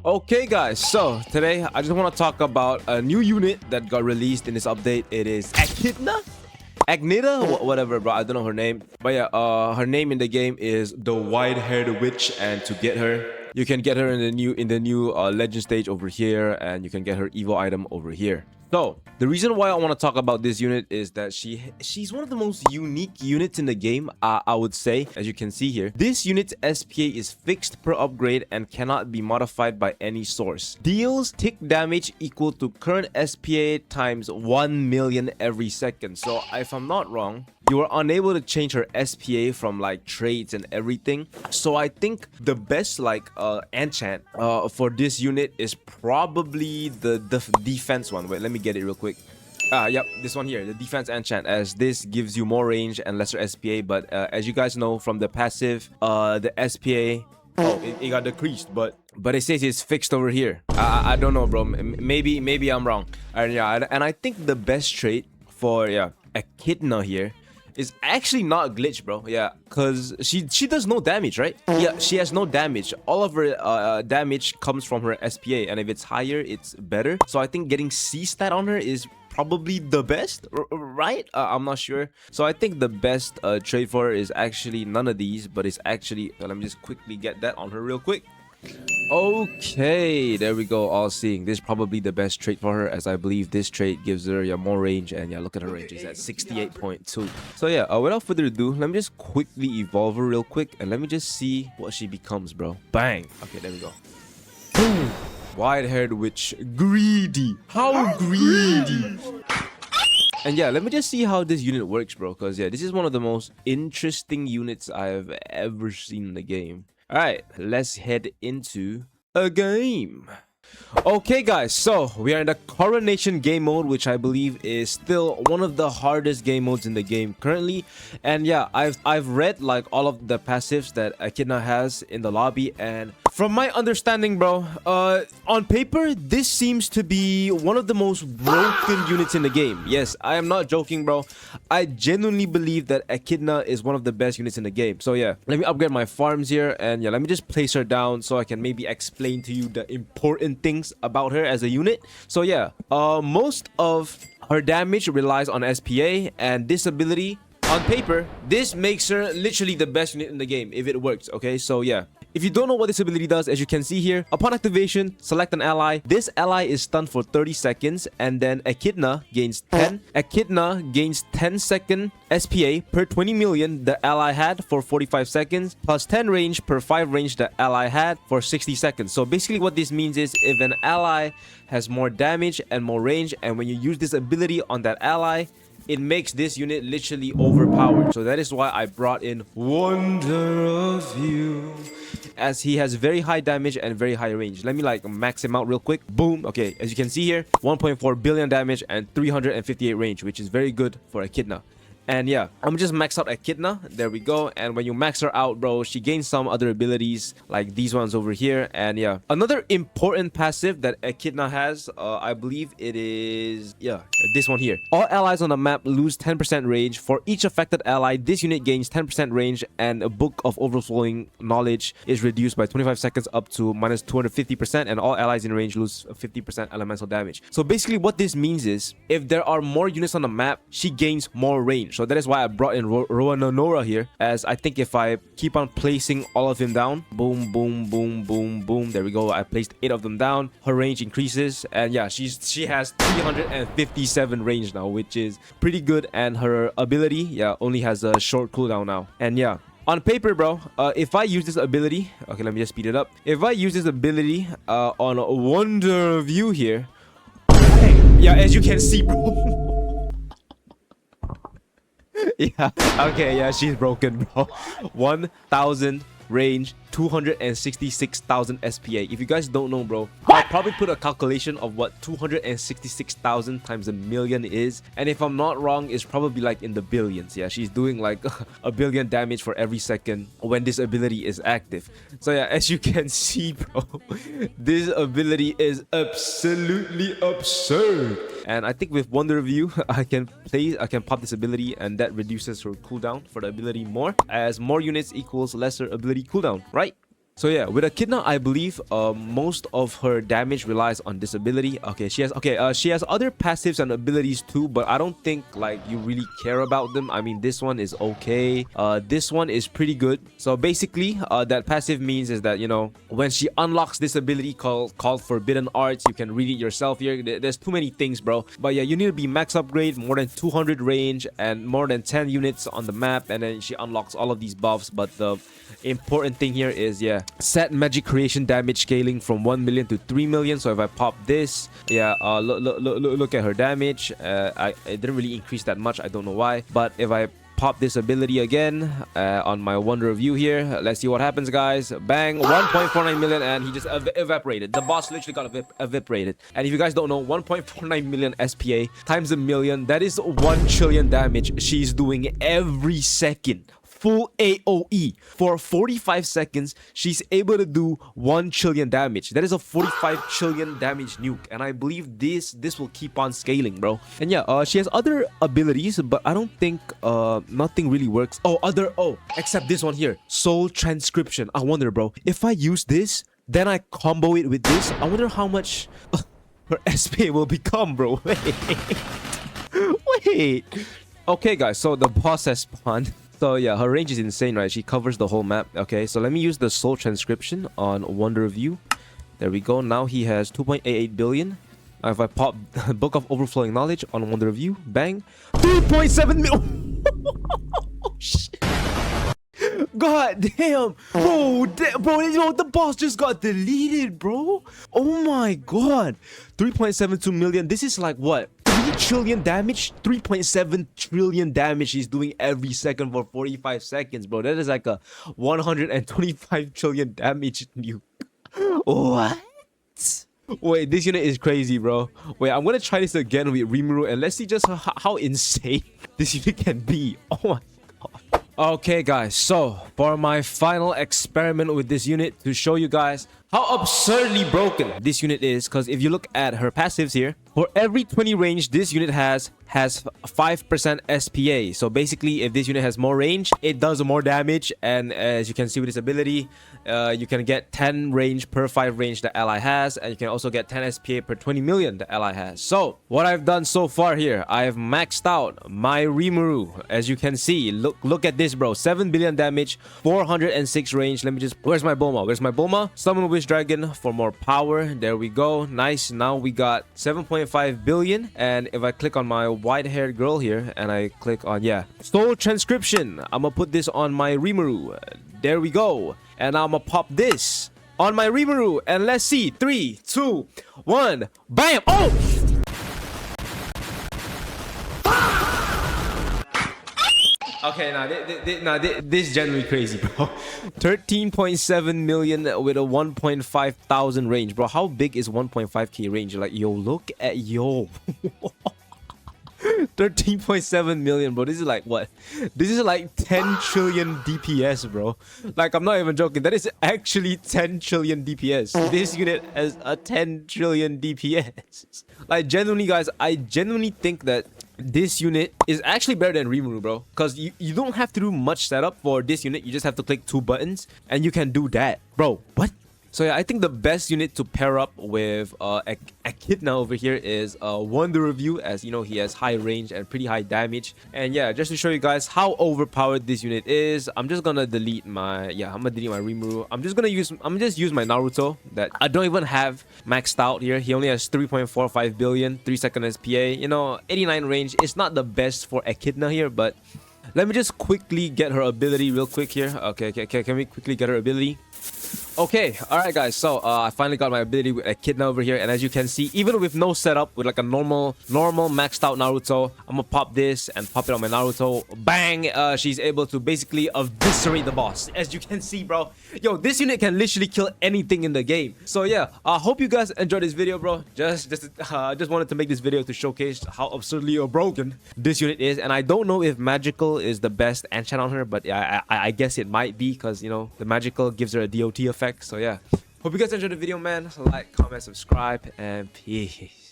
Okay guys, so today I just want to talk about a new unit that got released in this update. It is Echidna? Echnida? Whatever, bro. I don't know her name. But yeah, her name in the game is the White-Haired Witch, and to get her, you can get her in the new legend stage over here, and you can get her evil item over here. So the reason why I want to talk about this unit is that she's one of the most unique units in the game, I would say. As you can see here, this unit's SPA is fixed per upgrade and cannot be modified by any source. Deals tick damage equal to current SPA times 1 million every second. So if I'm not wrong, you are unable to change her SPA from like traits and everything. So I think the best enchant for this unit is probably the defense one. Wait, let me get it real quick. Yep, this one here, the defense enchant, as this gives you more range and lesser SPA. But as you guys know from the passive, the SPA, it got decreased, but it says it's fixed over here. I don't know, bro. Maybe I'm wrong. And I think the best trait for Echidna here is actually not glitch, bro. Yeah, because she does no damage, right? Yeah, she has no damage. All of her damage comes from her SPA, and if it's higher, it's better. So I think getting C stat on her is probably the best, right? I'm not sure. So I think the best trade for her is actually none of these, but it's actually, let me just quickly get that on her real quick. Okay, there we go. All seeing. This is probably the best trait for her, as I believe this trait gives her more range, and look at her range. It's at 68.2. So without further ado, let me just quickly evolve her real quick, and let me just see what she becomes, bro. Bang. Okay, there we go. Boom. White-haired witch. Greedy. How greedy. And let me just see how this unit works, bro, because this is one of the most interesting units I've ever seen in the game. Alright, let's head into a game. Okay guys, so we are in the coronation game mode, which I believe is still one of the hardest game modes in the game currently. And I've read like all of the passives that Echidna has in the lobby, and from my understanding, bro, on paper this seems to be one of the most broken units in the game. Yes, I am not joking, bro. I genuinely believe that Echidna is one of the best units in the game. So let me upgrade my farms here, and let me just place her down so I can maybe explain to you the important things about her as a unit. So most of her damage relies on SPA, and this ability on paper, this makes her literally the best unit in the game if it works. Okay, so if you don't know what this ability does, as you can see here, upon activation, select an ally. This ally is stunned for 30 seconds, and then Echidna gains 10. Echidna gains 10 second SPA per 20 million the ally had for 45 seconds, plus 10 range per 5 range the ally had for 60 seconds. So basically what this means is if an ally has more damage and more range, and when you use this ability on that ally, it makes this unit literally overpowered. So that is why I brought in Wonder of You, as he has very high damage and very high range. Let me max him out real quick. Boom. Okay, as you can see here, 1.4 billion damage and 358 range, which is very good for Echidna. And I'm just max out Echidna. There we go. And when you max her out, bro, she gains some other abilities like these ones over here. And another important passive that Echidna has, I believe it is this one here. All allies on the map lose 10% range. For each affected ally, this unit gains 10% range, and a book of overflowing knowledge is reduced by 25 seconds up to minus 250%, and all allies in range lose 50% elemental damage. So basically what this means is if there are more units on the map, she gains more range. So that is why I brought in Roanonora here, as I think if I keep on placing all of them down, boom, boom, boom, boom, boom, there we go. I placed 8 of them down. Her range increases, and she has 357 range now, which is pretty good. And her ability, only has a short cooldown now. And on paper, bro, if I use this ability, okay, let me just speed it up. If I use this ability on Wonder of You here, as you can see, bro. She's broken, bro. 1,000 range, 266,000 SPA. If you guys don't know, bro, I'll probably put a calculation of what 266,000 times a million is, and if I'm not wrong, it's probably like in the billions. She's doing like a billion damage for every second when this ability is active. So as you can see, bro, this ability is absolutely absurd. And I think with Wonder of You, I can pop this ability, and that reduces her cooldown for the ability more, as more units equals lesser ability cooldown, right? So yeah, with Echidna, I believe most of her damage relies on this ability. Okay, she has other passives and abilities too, but I don't think like you really care about them. I mean, this one is okay. This one is pretty good. So basically, that passive means is that, you know, when she unlocks this ability called Forbidden Arts, you can read it yourself here. There's too many things, bro. But yeah, you need to be max upgrade, more than 200 range, and more than 10 units on the map, and then she unlocks all of these buffs. But the important thing here is, yeah, set magic creation damage scaling from 1 million to 3 million. So if I pop this, yeah, look at her damage. It didn't really increase that much. I don't know why. But if I pop this ability again on my wonder view here, let's see what happens, guys. Bang, 1.49 million, and he just evaporated. The boss literally got evaporated. And if you guys don't know, 1.49 million SPA times a million, that is 1 trillion damage she's doing every second. Full AoE for 45 seconds. She's able to do 1 trillion damage. That is a 45 trillion damage nuke, and I believe this will keep on scaling, bro. And yeah, she has other abilities, but I don't think nothing really works. Except this one here, soul transcription. I wonder, bro, if I use this, then I combo it with this, I wonder how much her SP will become, bro. Wait. Okay, guys, so the boss has spawned. So yeah, her range is insane, right? She covers the whole map. Okay, so let me use the soul transcription on Wonder View. There we go. Now he has 2.88 billion. If I pop Book of Overflowing Knowledge on Wonder View, bang, 3.7 million. Oh, shit. God damn, bro, the boss just got deleted, bro. Oh my god, 3.72 million. This is like what? 3 trillion damage, 3.7 trillion damage he's doing every second for 45 seconds, bro. That is like a 125 trillion damage nuke. What? Wait, this unit is crazy, bro. Wait, I'm gonna try this again with Rimuru, and let's see just how insane this unit can be. Oh my god. Okay, guys, so for my final experiment with this unit, to show you guys how absurdly broken this unit is, because if you look at her passives here, for every 20 range this unit has 5% SPA. So basically, if this unit has more range, it does more damage. And as you can see with this ability, you can get 10 range per 5 range the ally has, and you can also get 10 SPA per 20 million the ally has. So what I've done so far here, I've maxed out my Rimuru. As you can see, look at this, bro. 7 billion damage, 406 range. Let me just, where's my Bulma? Summon Wish Dragon for more power. There we go. Nice. Now we got 7.5 billion. And if I click on my white-haired girl here and I click on, yeah, soul transcription, I'm gonna put this on my Rimuru. There we go. And I'm gonna pop this on my Rimuru, and let's see, 3 2 1, bam. Oh, okay, now this is genuinely crazy, bro. 13.7 million with a 1.5 thousand range, bro. How big is 1.5k range? Like, yo, look at yo. 13.7 million, bro. This is like what? This is like 10 trillion DPS, bro. Like, I'm not even joking. That is actually 10 trillion DPS. This unit has a 10 trillion DPS. Like, genuinely, guys, I genuinely think that this unit is actually better than Rimuru, bro. Because you don't have to do much setup for this unit. You just have to click 2 buttons and you can do that. Bro, what? So yeah, I think the best unit to pair up with Echidna over here is Wonder Review, as you know, he has high range and pretty high damage. And yeah, just to show you guys how overpowered this unit is, I'm just gonna delete my Rimuru. I'm just use my Naruto that I don't even have maxed out here. He only has 3.45 billion, 3-second SPA. You know, 89 range. It's not the best for Echidna here, but let me just quickly get her ability real quick here. Okay, can we quickly get her ability? Okay, alright guys, so I finally got my ability with Echidna over here, and as you can see, even with no setup, with like a normal maxed out Naruto, I'm gonna pop this and pop it on my Naruto. Bang! She's able to basically eviscerate the boss. As you can see, bro, yo, this unit can literally kill anything in the game. So yeah, I hope you guys enjoyed this video, bro. Just wanted to make this video to showcase how absurdly broken this unit is, and I don't know if magical is the best enchant on her, but yeah, I guess it might be, because you know the magical gives her a DOT effect. So yeah, hope you guys enjoyed the video, man. Like, comment, subscribe, and peace.